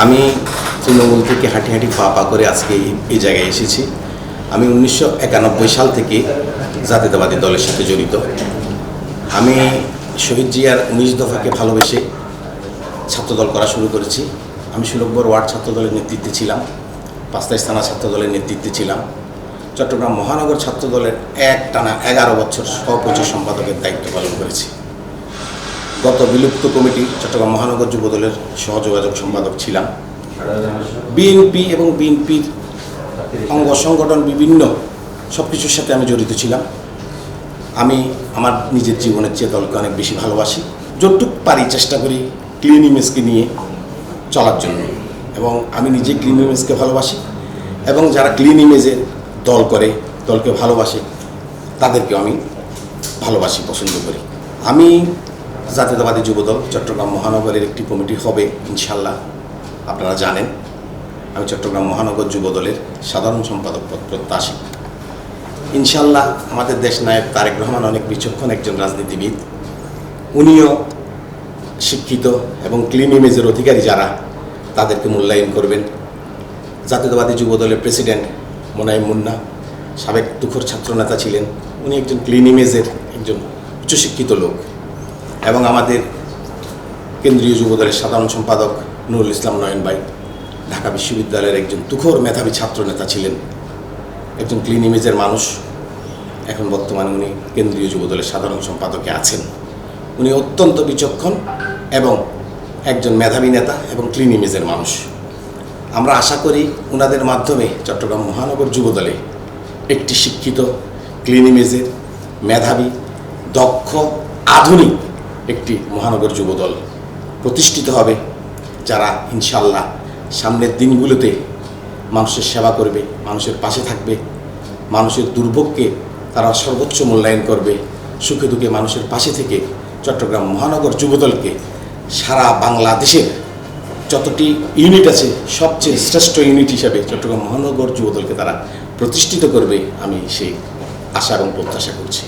আমি তৃণমূল থেকে হাঁটি হাঁটি পা পা করে আজকে এই জায়গায় এসেছি। আমি 1991 সাল থেকে জাতীয়তাবাদী দলের সাথে জড়িত। আমি শহীদ জিয়ার 19 দফাকে ভালোবেসে ছাত্রদল করা শুরু করেছি। আমি 16 নম্বর ওয়ার্ড ছাত্রদলের নেতৃত্বে ছিলাম, 5 থানা ছাত্রদলের নেতৃত্বে ছিলাম। চট্টগ্রাম মহানগর ছাত্রদলের টানা 11 বছর সহপ্রচার সম্পাদকের দায়িত্ব পালন করেছি। গত বিলুপ্ত কমিটি চট্টগ্রাম মহানগর যুবদলের সহযোগাযোগ সম্পাদক ছিলাম। বিএনপি এবং বিএনপির অঙ্গ সংগঠন বিভিন্ন সব কিছুর সাথে আমি জড়িত ছিলাম। আমি আমার নিজের জীবনের চেয়ে দলকে অনেক বেশি ভালোবাসি। যতটুক পারি চেষ্টা করি ক্লিন ইমেজকে নিয়ে চলার জন্য, এবং আমি নিজে ক্লিন ইমেজকে ভালোবাসি, এবং যারা ক্লিন ইমেজের দল করে, দলকে ভালোবাসে, তাদেরকেও আমি ভালোবাসি, পছন্দ করি। আমি জাতীয়তাবাদী যুবদল চট্টগ্রাম মহানগরের একটি কমিটি হবে ইনশাল্লাহ, আপনারা জানেন। আমি চট্টগ্রাম মহানগর যুবদলের সাধারণ সম্পাদক পদ প্রত্যাশী। ইনশাল্লাহ আমাদের দেশ নায়ক তারেক রহমান অনেক বিচক্ষণ একজন রাজনীতিবিদ। উনিও শিক্ষিত এবং ক্লিন ইমেজের অধিকারী যারা, তাদেরকে মূল্যায়ন করবেন। জাতীয়তাবাদী যুবদলের প্রেসিডেন্ট মোনায়েম মুন্না সাবেক তুখোর ছাত্রনেতা ছিলেন। উনি একজন ক্লিন ইমেজের একজন উচ্চশিক্ষিত লোক। এবং আমাদের কেন্দ্রীয় যুবদলের সাধারণ সম্পাদক নুরুল ইসলাম নয়ন ভাই ঢাকা বিশ্ববিদ্যালয়ের একজন তুখোর মেধাবী ছাত্রনেতা ছিলেন, একজন ক্লিন ইমেজের মানুষ। এখন বর্তমানে উনি কেন্দ্রীয় যুবদলের সাধারণ সম্পাদকে আছেন। উনি অত্যন্ত বিচক্ষণ এবং একজন মেধাবী নেতা এবং ক্লিন ইমেজের মানুষ। আমরা আশা করি ওনাদের মাধ্যমে চট্টগ্রাম মহানগর যুবদলে একটি শিক্ষিত, ক্লিন ইমেজের, মেধাবী, দক্ষ, আধুনিক একটি মহানগর যুবদল প্রতিষ্ঠিত হবে, যারা ইনশাল্লাহ সামনের দিনগুলোতে মানুষের সেবা করবে, মানুষের পাশে থাকবে, মানুষের দুর্ভোগকে তারা সর্বোচ্চ মূল্যায়ন করবে, সুখে দুঃখে মানুষের পাশে থেকে চট্টগ্রাম মহানগর যুবদলকে সারা বাংলাদেশের যতটি ইউনিট আছে সবচেয়ে শ্রেষ্ঠ ইউনিট হিসাবে চট্টগ্রাম মহানগর যুবদলকে তারা প্রতিষ্ঠিত করবে, আমি সেই আশা এবং প্রত্যাশা করছি।